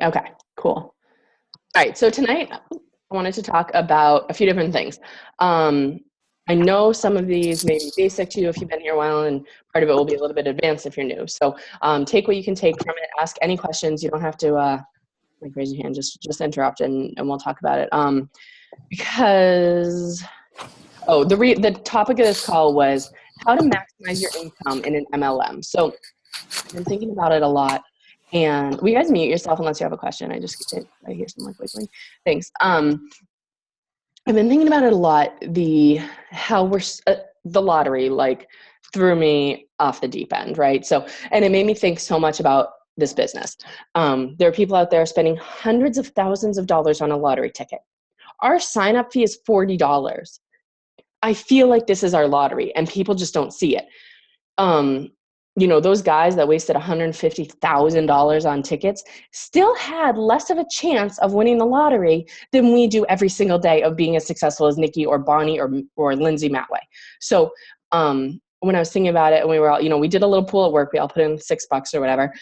Okay, cool. All right, so tonight I wanted to talk about a few different things. Um, I know some of these may be basic to you if you've been here a while, and part of it will be a little bit advanced if you're new. So take what you can take from it. Ask any questions. You don't have to like raise your hand. Just interrupt, and we'll talk about it. Because the topic of this call was how to maximize your income in an MLM. So I've been thinking about it a lot. And will you guys mute yourself unless you have a question? I hear some like wiggling. Thanks. I've been thinking about it a lot. The lottery like threw me off the deep end, right? So, and it made me think so much about this business. There are people out there spending hundreds of thousands of dollars on a lottery ticket. Our sign up fee is $40. I feel like this is our lottery, and people just don't see it. Those guys that wasted $150,000 on tickets still had less of a chance of winning the lottery than we do every single day of being as successful as Nikki or Bonnie or Lindsay Matway. So when I was thinking about it, and we were all, we did a little pool at work. We all put in $6 or whatever.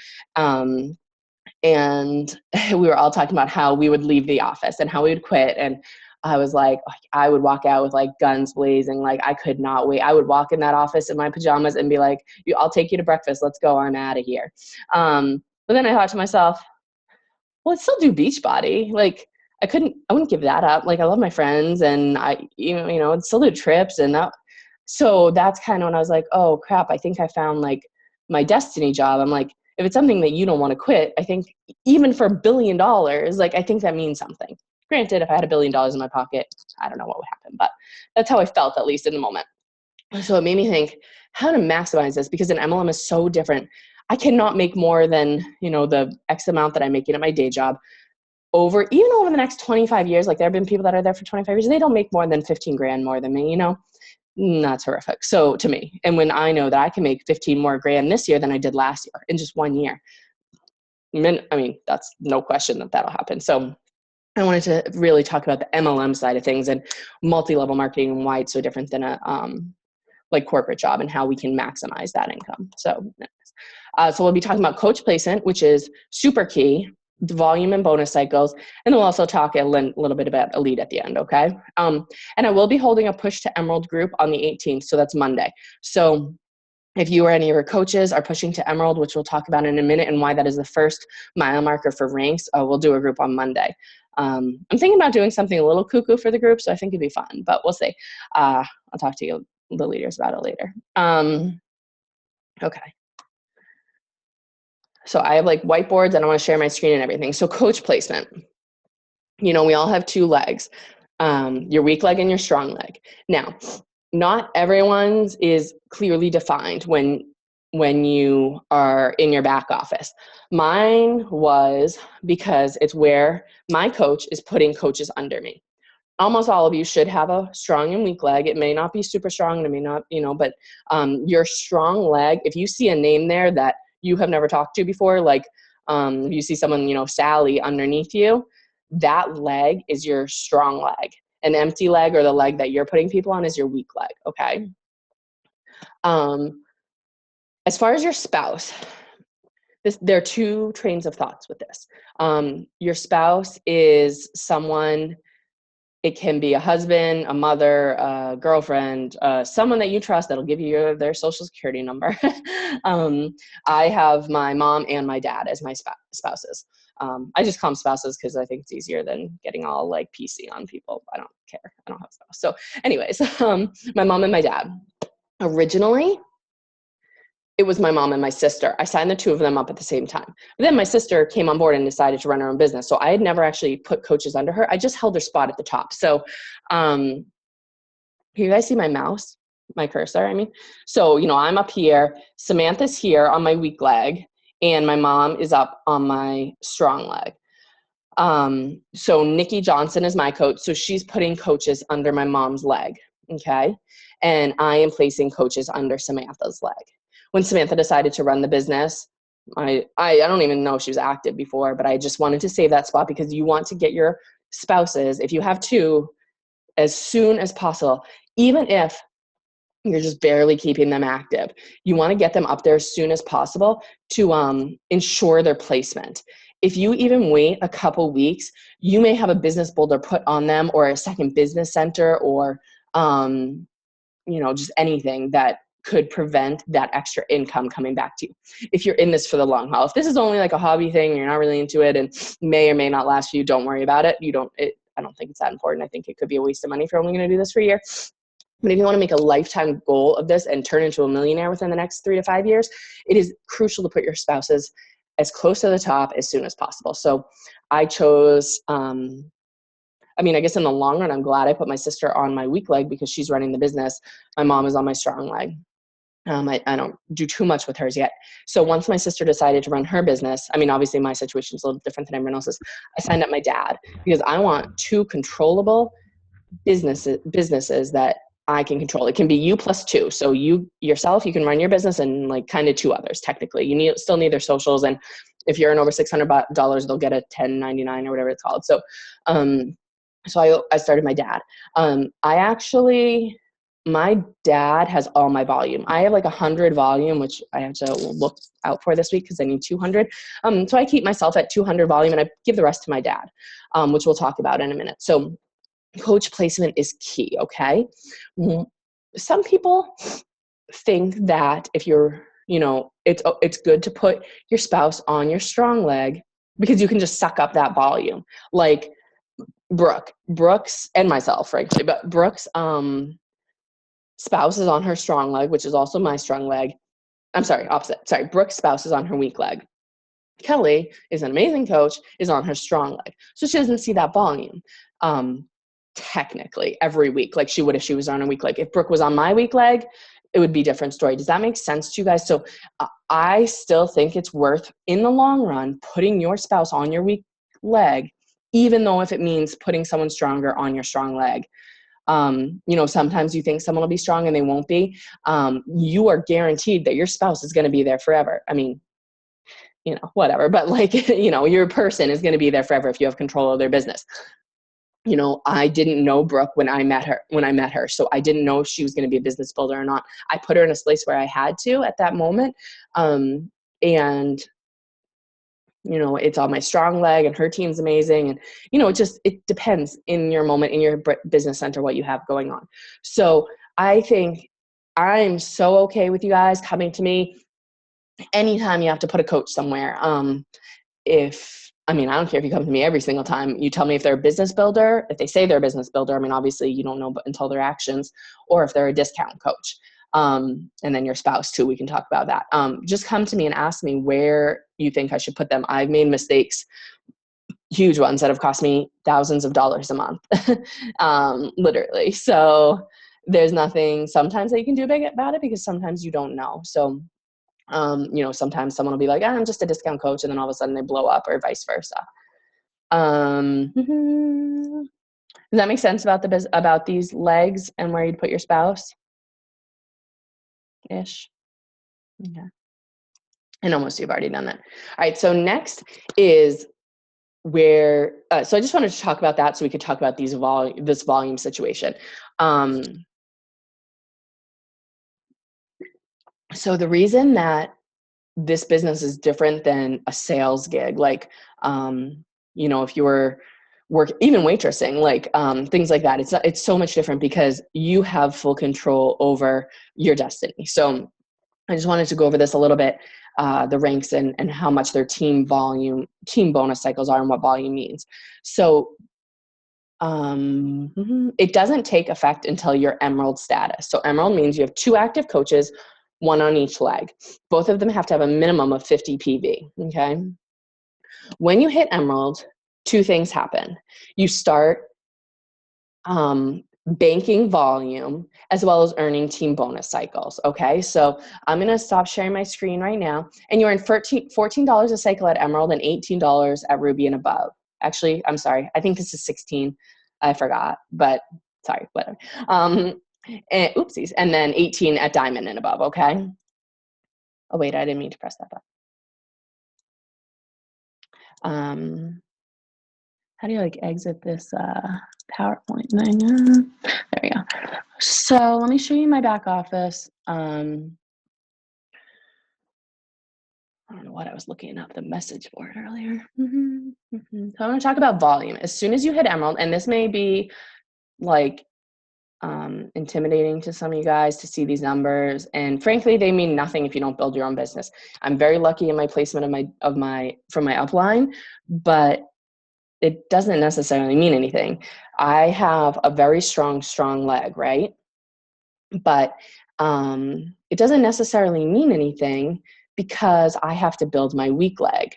And we were all talking about how we would leave the office and how we would quit. And I was like, I would walk out with like guns blazing. Like I could not wait. I would walk in that office in my pajamas and be like, I'll take you to breakfast. Let's go. I'm out of here. But then I thought to myself, well, I'd still do Beachbody. Like I wouldn't give that up. Like I love my friends and I'd still do trips so that's kind of when I was like, oh crap, I think I found like my destiny job. I'm like, if it's something that you don't want to quit, I think even for $1 billion, like I think that means something. Granted, if I had $1 billion in my pocket, I don't know what would happen, but that's how I felt, at least in the moment. So it made me think how to maximize this, because an MLM is so different. I cannot make more than, the X amount that I'm making at my day job over the next 25 years. Like there have been people that are there for 25 years and they don't make more than 15 grand more than me, That's horrific. So to me, and when I know that I can make 15 more grand this year than I did last year in just 1 year, that's no question that'll happen. So I wanted to really talk about the MLM side of things and multi-level marketing and why it's so different than a like corporate job and how we can maximize that income. So we'll be talking about coach placement, which is super key, the volume and bonus cycles, and we'll also talk a little bit about Elite at the end, okay? And I will be holding a Push to Emerald group on the 18th, so that's Monday. So if you or any of your coaches are pushing to Emerald, which we'll talk about in a minute and why that is the first mile marker for ranks, we'll do a group on Monday. I'm thinking about doing something a little cuckoo for the group, so I think it'd be fun, but we'll see. I'll talk to you, the leaders, about it later. Okay. So I have like whiteboards and I want to share my screen and everything. So coach placement, we all have two legs, your weak leg and your strong leg. Now, not everyone's is clearly defined when you are in your back office. Mine was because it's where my coach is putting coaches under me. Almost all of you should have a strong and weak leg. It may not be super strong, it may not, but your strong leg, if you see a name there that you have never talked to before, like if you see someone, Sally underneath you, that leg is your strong leg. An empty leg, or the leg that you're putting people on, is your weak leg, okay? As far as your spouse, there are two trains of thoughts with this. Your spouse is someone, it can be a husband, a mother, a girlfriend, someone that you trust that'll give you their social security number. I have my mom and my dad as my spouses. I just call them spouses because I think it's easier than getting all like PC on people. I don't care. I don't have a spouse. So anyways, my mom and my dad. Originally, it was my mom and my sister. I signed the two of them up at the same time. But then my sister came on board and decided to run her own business. So I had never actually put coaches under her. I just held her spot at the top. So you guys see my mouse, my cursor, I mean? So, I'm up here, Samantha's here on my weak leg, and my mom is up on my strong leg. So Nikki Johnson is my coach. So she's putting coaches under my mom's leg, okay? And I am placing coaches under Samantha's leg. When Samantha decided to run the business, I don't even know if she was active before, but I just wanted to save that spot because you want to get your spouses, if you have two, as soon as possible, even if you're just barely keeping them active. You want to get them up there as soon as possible to ensure their placement. if you even wait a couple weeks, you may have a business builder put on them, or a second business center, or just anything that could prevent that extra income coming back to you if you're in this for the long haul. If this is only like a hobby thing, you're not really into it, and may or may not last for you, don't worry about it. I don't think it's that important. I think it could be a waste of money if you're only going to do this for a year. But if you want to make a lifetime goal of this and turn into a millionaire within the next 3 to 5 years, it is crucial to put your spouses as close to the top as soon as possible. So I chose, I guess in the long run, I'm glad I put my sister on my weak leg because she's running the business. My mom is on my strong leg. I don't do too much with hers yet. So once my sister decided to run her business, obviously my situation is a little different than everyone else's. I signed up my dad because I want 2 controllable businesses that I can control. It can be you plus 2. So you yourself, you can run your business, and like kind of 2 others. Technically, you still need their socials, and if you're in over $600, they'll get a 1099 or whatever it's called. So, I started my dad. My dad has all my volume. I have like 100 volume, which I have to look out for this week because I need 200. So I keep myself at 200 volume, and I give the rest to my dad, which we'll talk about in a minute. So coach placement is key, okay? Some people think that if you're, it's good to put your spouse on your strong leg because you can just suck up that volume. Like Brooks and myself, frankly, but Brooks' spouse is on her strong leg, which is also my strong leg. I'm sorry, opposite. Sorry, Brooks' spouse is on her weak leg. Kelly is an amazing coach, is on her strong leg. So she doesn't see that volume. Technically every week, like she would if she was on a weak leg. If Brooke was on my weak leg, it would be a different story. Does that make sense to you guys? So I still think it's worth, in the long run, putting your spouse on your weak leg, even though if it means putting someone stronger on your strong leg. Sometimes you think someone will be strong and they won't be. You are guaranteed that your spouse is going to be there forever. Whatever, but your person is going to be there forever if you have control of their business. I didn't know Brooke when I met her. So I didn't know if she was going to be a business builder or not. I put her in a place where I had to at that moment. And it's on my strong leg, and her team's amazing. And, it depends in your moment, in your business center, what you have going on. So I think I'm so okay with you guys coming to me anytime you have to put a coach somewhere. I don't care if you come to me every single time. You tell me if they're a business builder, if they say they're a business builder, obviously you don't know until their actions, or if they're a discount coach. And then your spouse too, we can talk about that. Just come to me and ask me where you think I should put them. I've made mistakes, huge ones that have cost me thousands of dollars a month, literally. So there's nothing sometimes that you can do about it because sometimes you don't know. So sometimes someone will be like, I'm just a discount coach, and then all of a sudden they blow up, or vice versa. Does that make sense about these legs and where you'd put your spouse? Ish. Yeah. And almost you've already done that. All right. So next is where, so I just wanted to talk about that so we could talk about this volume situation. So the reason that this business is different than a sales gig, if you were even waitressing, things like that, it's so much different because you have full control over your destiny. So I just wanted to go over this a little bit, the ranks and how much their team bonus cycles are and what volume means. So it doesn't take effect until you're emerald status. So emerald means you have 2 active coaches, 1 on each leg. Both of them have to have a minimum of 50 PV. Okay. When you hit emerald, 2 things happen. You start banking volume as well as earning team bonus cycles. Okay. So I'm going to stop sharing my screen right now, and you're in $14 a cycle at emerald and $18 at ruby and above. Actually, I'm sorry. I think this is 16. I forgot, but sorry, whatever. Oopsies. And then 18 at diamond and above. Okay. Oh, wait, I didn't mean to press that button. How do you exit this PowerPoint thing? There we go. So let me show you my back office. I don't know what I was looking up the message board earlier. So I'm going to talk about volume. As soon as you hit emerald, and this may be like intimidating to some of you guys to see these numbers, and frankly they mean nothing if you don't build your own business. I'm very lucky in my placement from my upline, but it doesn't necessarily mean anything. I have a very strong leg, right? But it doesn't necessarily mean anything because I have to build my weak leg.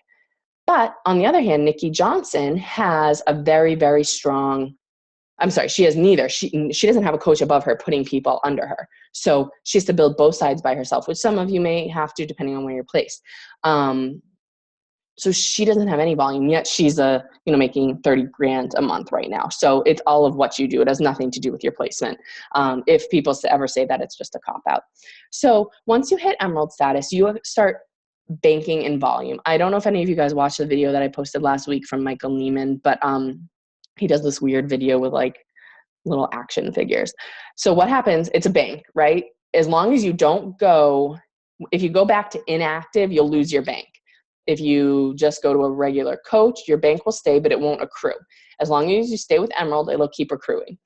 But on the other hand, Nikki Johnson has a very, very strong, I'm sorry, she has neither. She doesn't have a coach above her putting people under her. So she has to build both sides by herself, which some of you may have to depending on where you're placed. So she doesn't have any volume, yet she's making 30 grand a month right now. So it's all of what you do. It has nothing to do with your placement. If people ever say that, it's just a cop out. So once you hit emerald status, you start banking in volume. I don't know if any of you guys watched the video that I posted last week from Michael Neiman, but he does this weird video with like little action figures. So what happens, it's a bank, right? As long as you don't go, if you go back to inactive, you'll lose your bank. If you just go to a regular coach, your bank will stay, but it won't accrue. As long as you stay with emerald, it'll keep accruing.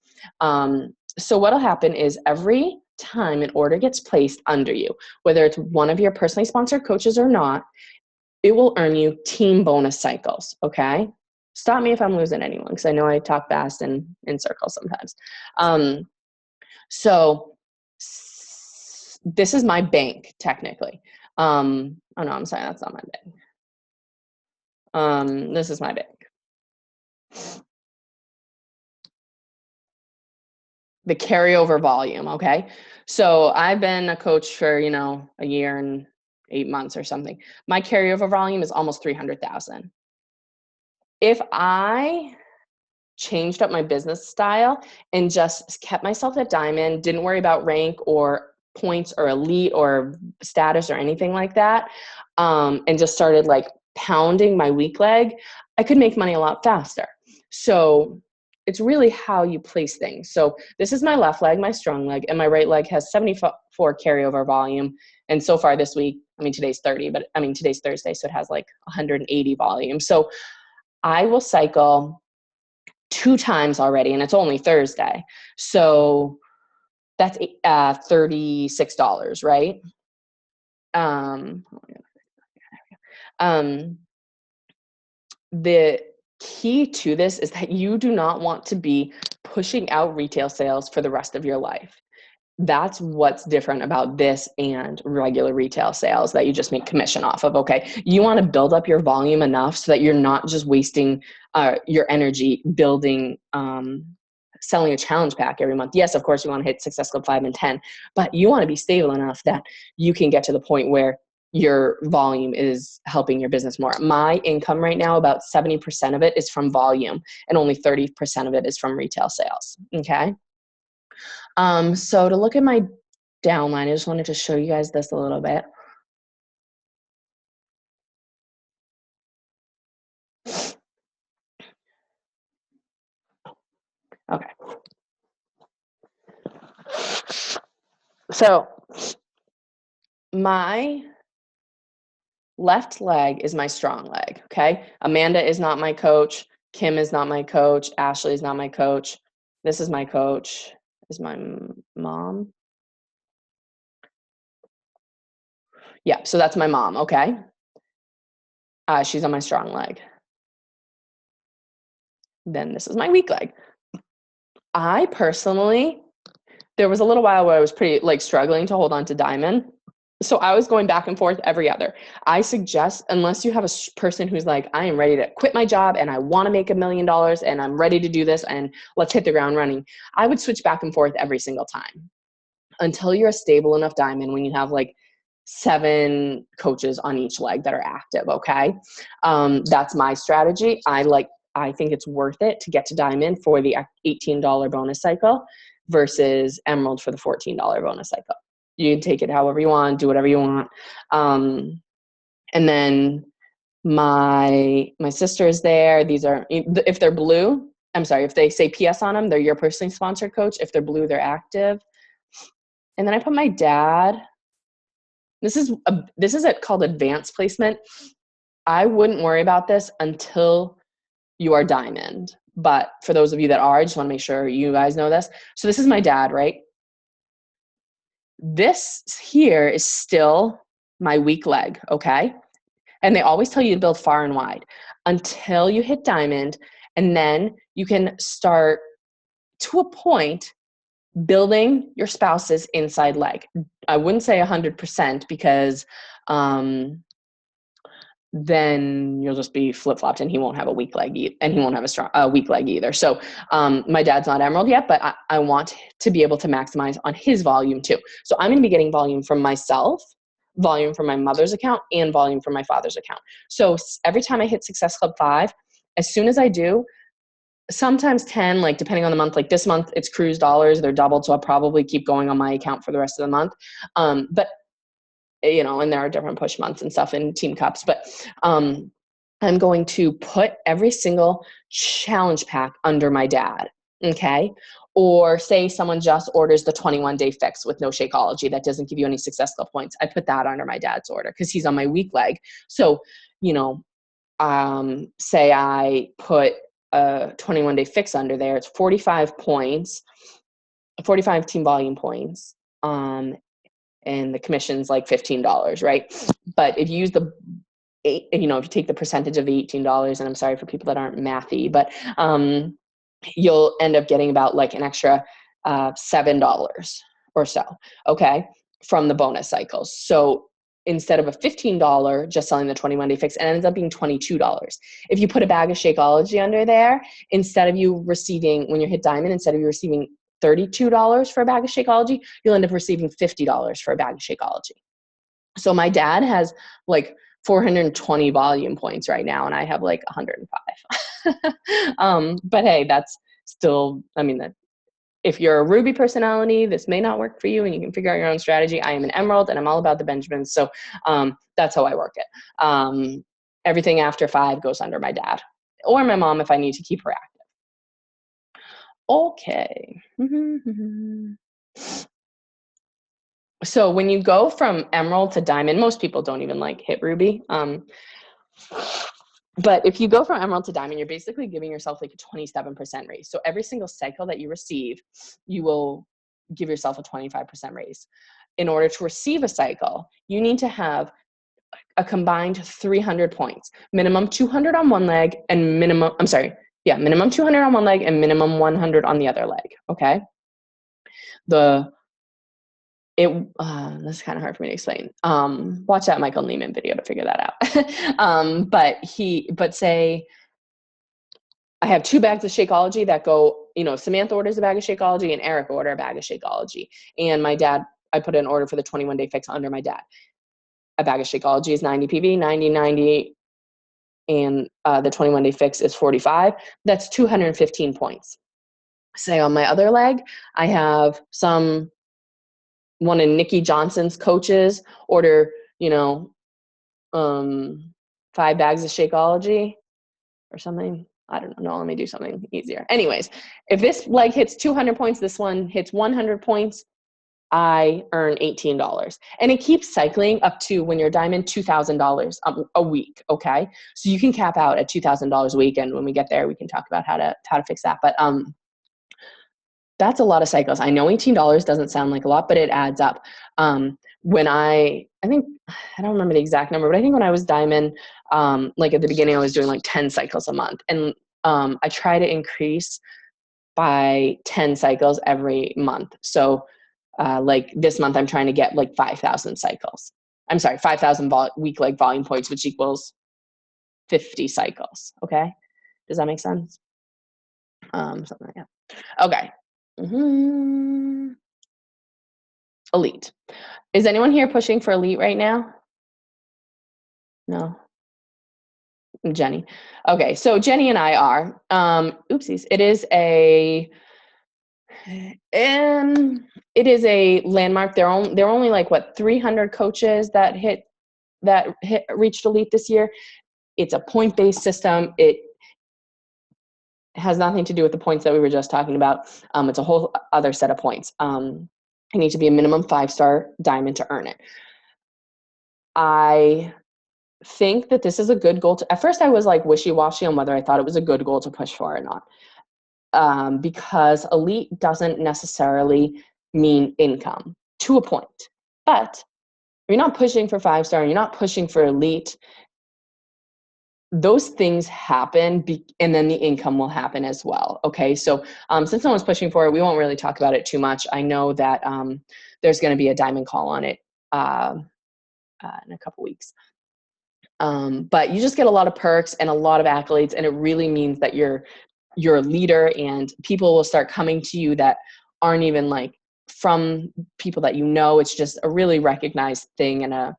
So what'll happen is every time an order gets placed under you, whether it's one of your personally sponsored coaches or not, it will earn you team bonus cycles, okay? Stop me if I'm losing anyone, because I know I talk fast and in circles sometimes. So this is my bank, technically. Oh no, I'm sorry, that's not my bank. This is my bank. The carryover volume, okay? So I've been a coach for, a year and 8 months or something. My carryover volume is almost 300,000. If I changed up my business style and just kept myself at diamond, didn't worry about rank or points or elite or status or anything like that, and just started like pounding my weak leg, I could make money a lot faster. So it's really how you place things. So this is my left leg, my strong leg, and my right leg has 74 carryover volume. And so far this week, today's 30, but today's Thursday, so it has like 180 volume. So I will cycle 2 times already, and it's only Thursday. So that's $36, right? The key to this is that you do not want to be pushing out retail sales for the rest of your life. That's what's different about this and regular retail sales that you just make commission off of, okay? You want to build up your volume enough so that you're not just wasting your energy building, selling a challenge pack every month. Yes, of course, you want to hit Success Club 5 and 10, but you want to be stable enough that you can get to the point where your volume is helping your business more. My income right now, about 70% of it is from volume and only 30% of it is from retail sales, okay? So to look at my downline, I just wanted to show you guys this a little bit. Okay. So my left leg is my strong leg, okay? Amanda is not my coach. Kim is not my coach. Ashley is not my coach. This is my coach. Is my mom. Yeah, so that's my mom, okay? She's on my strong leg. Then this is my weak leg. I personally, there was a little while where I was pretty struggling to hold on to diamond. So I was going back and forth every other. I suggest, unless you have a person who's like, I am ready to quit my job and I want to make $1 million and I'm ready to do this and let's hit the ground running, I would switch back and forth every single time until you're a stable enough diamond when you have 7 coaches on each leg that are active, okay? That's my strategy. I think it's worth it to get to diamond for the $18 bonus cycle versus emerald for the $14 bonus cycle. You can take it however you want, do whatever you want. And then my sister is there. These are, if they're blue, I'm sorry, if they say PS on them, they're your personally sponsored coach. If they're blue, they're active. And then I put my dad This is called advanced placement. I wouldn't worry about this until you are diamond. But for those of you that are, I just want to make sure you guys know this. So this is my dad, right? This here is still my weak leg, okay? And they always tell you to build far and wide until you hit diamond, and then you can start to a point building your spouse's inside leg. I wouldn't say 100% because then you'll just be flip-flopped and he won't have a weak leg and he won't have a weak leg either. So my dad's not emerald yet, but I want to be able to maximize on his volume too. So I'm going to be getting volume from myself, volume from my mother's account, and volume from my father's account. So every time I hit Success Club 5, as soon as I do, sometimes 10, like depending on the month, like this month it's cruise dollars, they're doubled. So I'll probably keep going on my account for the rest of the month. But you know, and there are different push months and stuff in team cups, but I'm going to put every single challenge pack under my dad. Okay. Or say someone just orders the 21-day fix with no Shakeology that doesn't give you any Success Club points. I put that under my dad's order because he's on my weak leg. So, you know, say I put a 21-day fix under there, it's 45 points, 45 team volume points. And the commission's like $15, right? But if you use if you take the percentage of the $18, and I'm sorry for people that aren't mathy, but you'll end up getting about like an extra $7 or so, okay, from the bonus cycles. So instead of a $15 just selling the 21-day fix, it ends up being $22. If you put a bag of Shakeology under there, instead of you receiving, when you hit diamond, instead of you receiving $32 for a bag of Shakeology, you'll end up receiving $50 for a bag of Shakeology. So my dad has like 420 volume points right now, and I have like 105. But hey, that's still, I mean, if you're a Ruby personality, this may not work for you and you can figure out your own strategy. I am an Emerald and I'm all about the Benjamins. So that's how I work it. Everything after 5 goes under my dad or my mom if I need to keep her active. Okay. So when you go from emerald to diamond, most people don't even like hit ruby. But if you go from emerald to diamond, you're basically giving yourself like a 27% raise. So every single cycle that you receive, you will give yourself a 25% raise. In order to receive a cycle, you need to have a combined 300 points, minimum 200 on one leg and minimum 200 on one leg and minimum 100 on the other leg, okay? This is kind of hard for me to explain. Watch that Michael Neiman video to figure that out. But say I have 2 bags of Shakeology that go, Samantha orders a bag of Shakeology and Eric order a bag of Shakeology. And my dad, I put an order for the 21-day fix under my dad. A bag of Shakeology is 90 PV, 90, and the 21-day fix is 45. That's 215 points. Say on my other leg, I have one of Nikki Johnson's coaches order, 5 bags of Shakeology or something. I don't know. No, let me do something easier. Anyways, if this leg hits 200 points, this one hits 100 points, I earn $18. And it keeps cycling up to, when you're diamond, $2,000 a week, okay? So you can cap out at $2,000 a week, and when we get there, we can talk about how to fix that. But that's a lot of cycles. I know $18 doesn't sound like a lot, but it adds up. When I think, I don't remember the exact number, but I think when I was diamond, like at the beginning, I was doing like 10 cycles a month. And I try to increase by 10 cycles every month. So like this month, I'm trying to get like 5,000 cycles. I'm sorry, 5,000 week leg volume points, which equals 50 cycles. Okay. Does that make sense? Something like that. Okay. Elite. Is anyone here pushing for elite right now? No. Jenny. Okay, so Jenny and I are. Oopsies. It is a landmark. They're only like 300 coaches that reached elite this year. It's a point-based system. It has nothing to do with the points that we were just talking about. It's a whole other set of points. You need to be a minimum 5-star diamond to earn it. I think that this is a good goal at first I was like wishy-washy on whether I thought it was a good goal to push for or not. Because elite doesn't necessarily mean income to a point. But you're not pushing for 5-star, you're not pushing for elite. Those things happen, and then the income will happen as well. Okay, so since no one's pushing for it, we won't really talk about it too much. I know that there's going to be a diamond call on it in a couple weeks. But you just get a lot of perks and a lot of accolades, and it really means that you're a leader, and people will start coming to you that aren't even like from people that you know. It's just a really recognized thing, and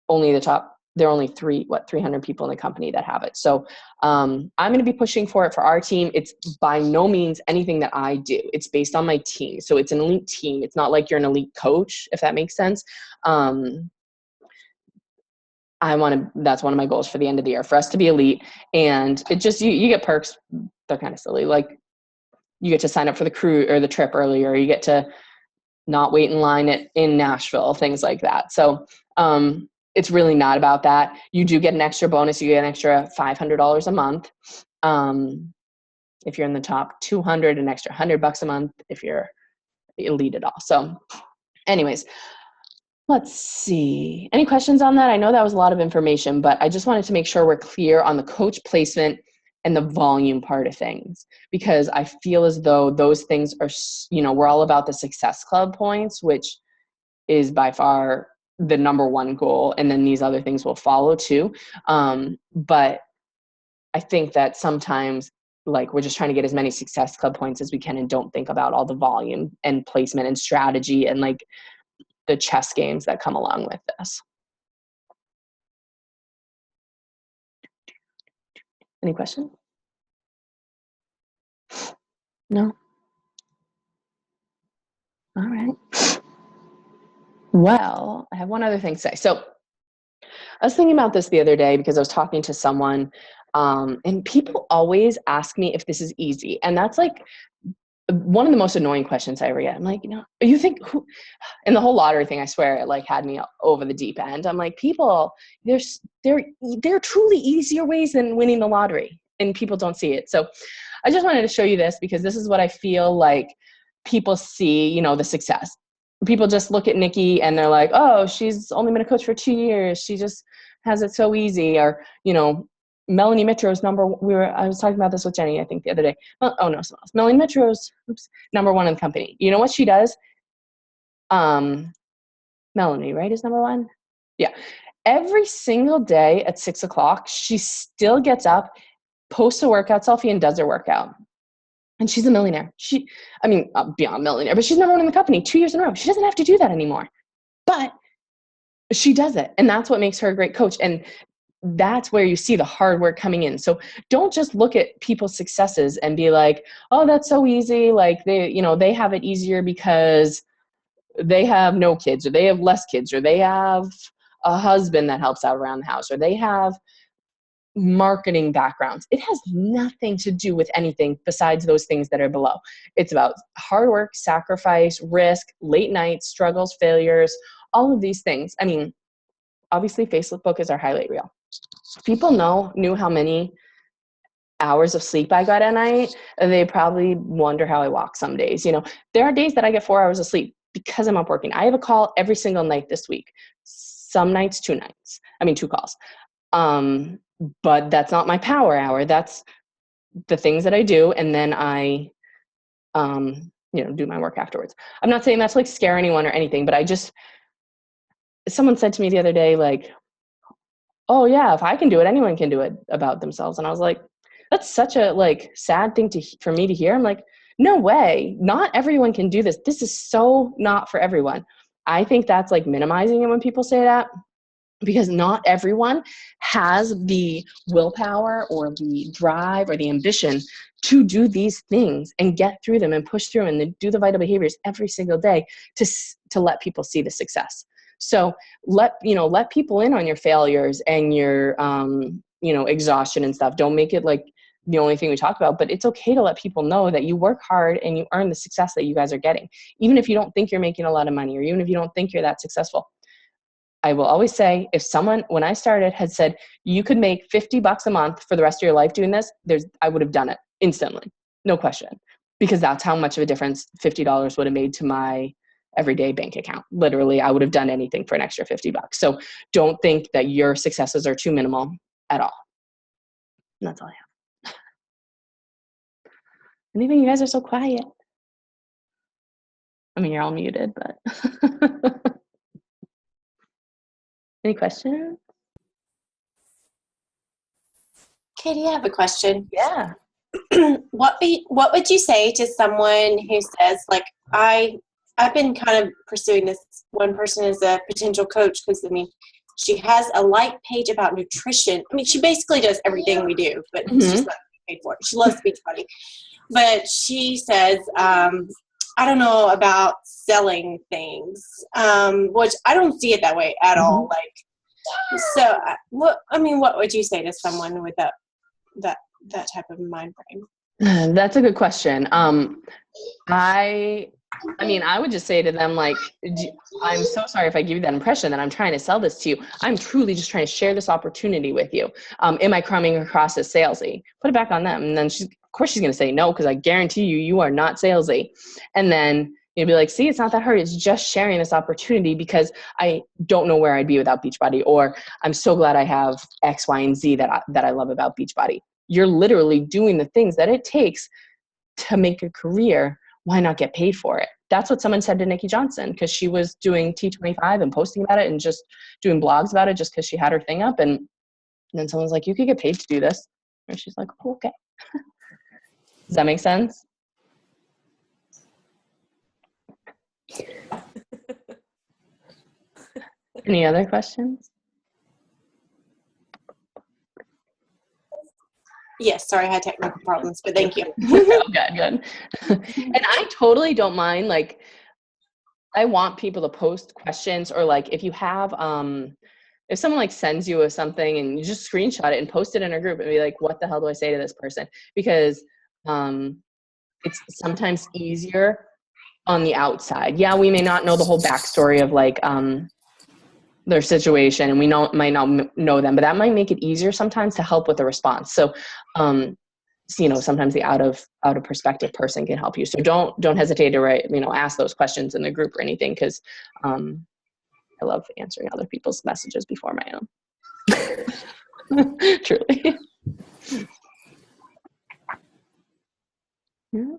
only the top. There are only 300 people in the company that have it. So I'm going to be pushing for it for our team. It's by no means anything that I do. It's based on my team. So it's an elite team. It's not like you're an elite coach, if that makes sense. That's one of my goals for the end of the year, for us to be elite. And it just, you get perks. They're kind of silly. Like you get to sign up for the crew or the trip earlier. You get to not wait in line in Nashville, things like that. So it's really not about that. You do get an extra bonus. You get an extra $500 a month. If you're in the top 200, an extra $100 a month if you're elite at all. So anyways, let's see. Any questions on that? I know that was a lot of information, but I just wanted to make sure we're clear on the coach placement and the volume part of things, because I feel as though those things are, we're all about the Success Club points, which is by far the number one goal. And then these other things will follow too. But I think that sometimes like we're just trying to get as many Success Club points as we can and don't think about all the volume and placement and strategy and like the chess games that come along with this. Any questions? No? All right. Well, I have one other thing to say. So I was thinking about this the other day because I was talking to someone, and people always ask me if this is easy. And that's like one of the most annoying questions I ever get. I'm like, you think and the whole lottery thing, I swear it like had me over the deep end. I'm like, people, there are truly easier ways than winning the lottery, and people don't see it. So I just wanted to show you this because this is what I feel like people see, the success. People just look at Nikki and they're like, oh, she's only been a coach for 2 years. She just has it so easy. Or, Melanie Mitro's I was talking about this with Jenny, I think the other day. Oh no, someone else. Melanie Mitro's number one in the company. You know what she does? Melanie, right, is number one? Yeah. Every single day at 6:00, she still gets up, posts a workout selfie, and does her workout. And she's a millionaire. Beyond millionaire, but she's number one in the company 2 years in a row. She doesn't have to do that anymore, but she does it. And that's what makes her a great coach. And that's where you see the hard work coming in. So don't just look at people's successes and be like, oh, that's so easy. Like they have it easier because they have no kids, or they have less kids, or they have a husband that helps out around the house, or they have marketing backgrounds. It has nothing to do with anything besides those things that are below. It's about hard work, sacrifice, risk, late nights, struggles, failures, all of these things. I mean, obviously Facebook is our highlight reel. People knew how many hours of sleep I got at night, and they probably wonder how I walk some days. There are days that I get 4 hours of sleep because I'm up working. I have a call every single night this week. Some nights, 2 calls. But that's not my power hour. That's the things that I do. And then I, do my work afterwards. I'm not saying that's like scare anyone or anything, but someone said to me the other day, like, oh yeah, if I can do it, anyone can do it about themselves. And I was like, that's such a like sad thing for me to hear. I'm like, no way. Not everyone can do this. This is so not for everyone. I think that's like minimizing it when people say that, because not everyone has the willpower or the drive or the ambition to do these things and get through them and push through and do the vital behaviors every single day to let people see the success. So let people in on your failures and your, exhaustion and stuff. Don't make it like the only thing we talk about, but it's okay to let people know that you work hard and you earn the success that you guys are getting. Even if you don't think you're making a lot of money, or even if you don't think you're that successful, I will always say, if someone, when I started, had said, you could make $50 a month for the rest of your life doing this, I would have done it instantly. No question. Because that's how much of a difference $50 would have made to my everyday bank account. Literally, I would have done anything for an extra $50. So don't think that your successes are too minimal at all. And that's all I have. And even you guys are so quiet. I mean, you're all muted, but any questions? Katie, I have a question. Yeah. What would you say to someone who says, like, I've been kind of pursuing this one person as a potential coach because, I mean, she has a light page about nutrition. I mean, she basically does everything we do, but she's not paid for it. She loves Beachbody. But she says, I don't know about selling things, which I don't see it that way at all. Like, so what would you say to someone with that type of mind frame? That's a good question. I mean, I would just say to them, like, I'm so sorry if I give you that impression that I'm trying to sell this to you. I'm truly just trying to share this opportunity with you. Am I coming across as salesy? Put it back on them. And then of course she's going to say no, because I guarantee you are not salesy. And then you'll be like, see, it's not that hard. It's just sharing this opportunity because I don't know where I'd be without Beachbody, or I'm so glad I have X, Y, and Z that I love about Beachbody. You're literally doing the things that it takes to make a career. Why not get paid for it? That's what someone said to Nikki Johnson, because she was doing T25 and posting about it and just doing blogs about it just because she had her thing up. And then someone's like, you could get paid to do this. And she's like, oh, okay. Does that make sense? Any other questions? Yes, sorry, I had technical problems, but thank you. Good. And I totally don't mind, like, I want people to post questions, or like if you have, if someone like sends you something and you just screenshot it and post it in a group and be like, what the hell do I say to this person? Because it's sometimes easier on the outside. Yeah, we may not know the whole backstory of like their situation, and we might not know them, but that might make it easier sometimes to help with the response. So, sometimes the out of perspective person can help you. So don't hesitate to ask those questions in the group or anything, because I love answering other people's messages before my own. Truly. Yeah.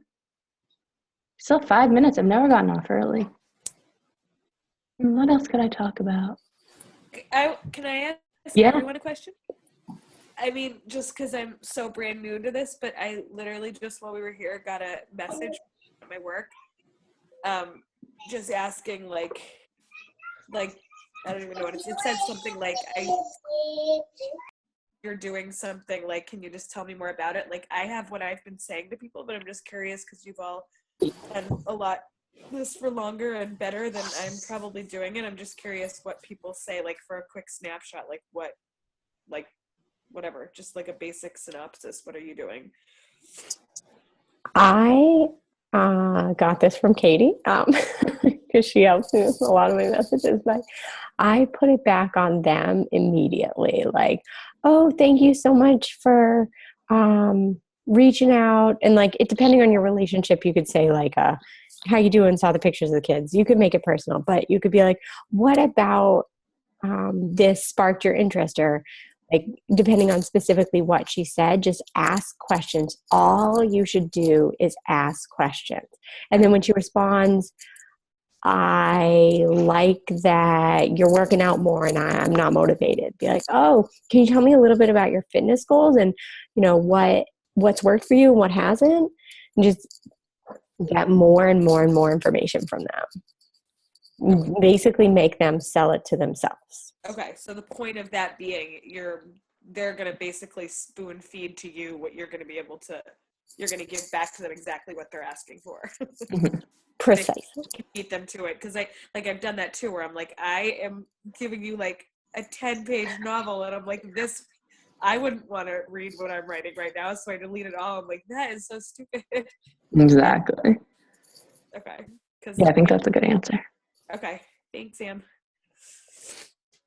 Still 5 minutes. I've never gotten off early. What else could I talk about? Can I ask everyone a question? I mean, just because I'm so brand new to this, but I literally just while we were here got a message at my work, just asking like I don't even know what it said something like you're doing something, like, can you just tell me more about it? Like, I have what I've been saying to people, but I'm just curious because you've all done a lot this for longer and better than I'm probably doing it. I'm just curious what people say, like, for a quick snapshot, like what, like, whatever, just like a basic synopsis. What are you doing? I got this from Katie because she helps me with a lot of my messages, but I put it back on them immediately. Like, oh, thank you so much for reaching out. And like, it depending on your relationship, you could say like, how you doing? Saw the pictures of the kids. You could make it personal, but you could be like, what about this sparked your interest? Or like, depending on specifically what she said, just ask questions. All you should do is ask questions. And then when she responds, I like that you're working out more and I'm not motivated. Be like, oh, can you tell me a little bit about your fitness goals and, what's worked for you and what hasn't? And just get more and more and more information from them. Basically make them sell it to themselves. Okay, so the point of that being they're going to basically spoon feed to you what you're going to be able to, you're going to give back to them exactly what they're asking for. Precisely. Beat them to it, because I've done that too, where I'm like, I am giving you like a 10-page novel, and I'm like, this, I wouldn't want to read what I'm writing right now, so I delete it all. I'm like, that is so stupid. Exactly. Okay. Yeah, I think that's a good answer. Okay. Thanks, Sam.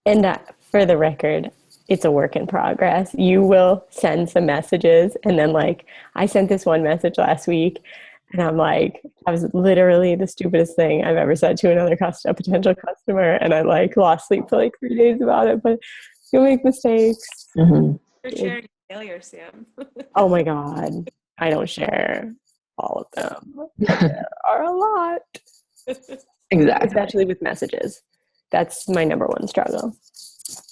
And for the record, it's a work in progress. You will send some messages, and then like I sent this one message last week, and I'm like, that was literally the stupidest thing I've ever said to a potential customer, and I like lost sleep for like 3 days about it. But you'll make mistakes. Mm-hmm. For sharing failure, Sam. Oh my God, I don't share all of them. There are a lot, Exactly. especially with messages. That's my number one struggle.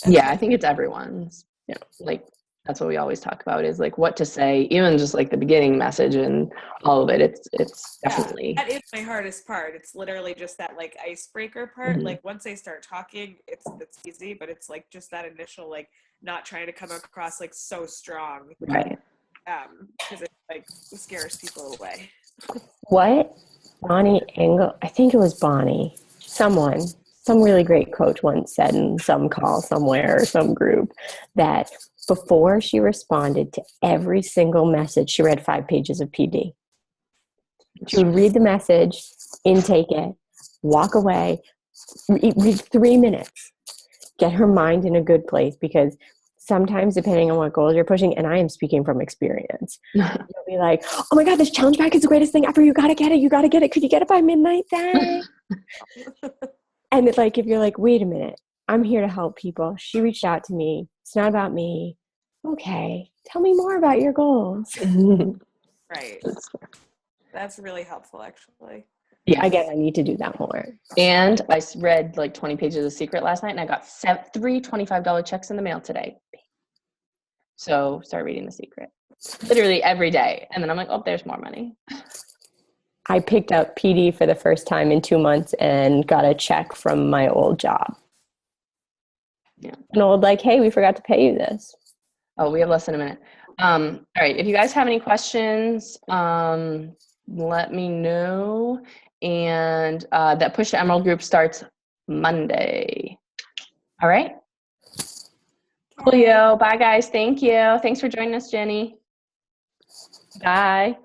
Yeah, I think it's everyone's. Yeah. Like, that's what we always talk about is like what to say, even just like the beginning message and all of it. It's definitely. That is my hardest part. It's literally just that like icebreaker part. Mhm. Like once they start talking, it's easy, but it's like just that initial like not trying to come across like so strong. Right. Because it like scares people away. What Bonnie Engel, I think it was Bonnie, some really great coach once said in some call somewhere or some group that before she responded to every single message, she read 5 pages of PD. She would read the message, intake it, walk away, read 3 minutes, get her mind in a good place, because sometimes depending on what goals you're pushing, and I am speaking from experience, you'll be like, oh my God, this challenge pack is the greatest thing ever. You got to get it. Could you get it by midnight then? And it's like, if you're like, wait a minute, I'm here to help people. She reached out to me. It's not about me. Okay. Tell me more about your goals. Right. That's really helpful, actually. Yeah. Again, I need to do that more. And I read like 20 pages of Secret last night, and I got 3 $25 checks in the mail today. So start reading The Secret literally every day. And then I'm like, oh, there's more money. I picked up PD for the first time in 2 months and got a check from my old job. Yeah. An old like, hey, we forgot to pay you this. Oh, we have less than a minute. All right. If you guys have any questions, let me know. And that Push to Emerald group starts Monday. All right. Coolio. Bye, guys. Thank you. Thanks for joining us, Jenny. Bye.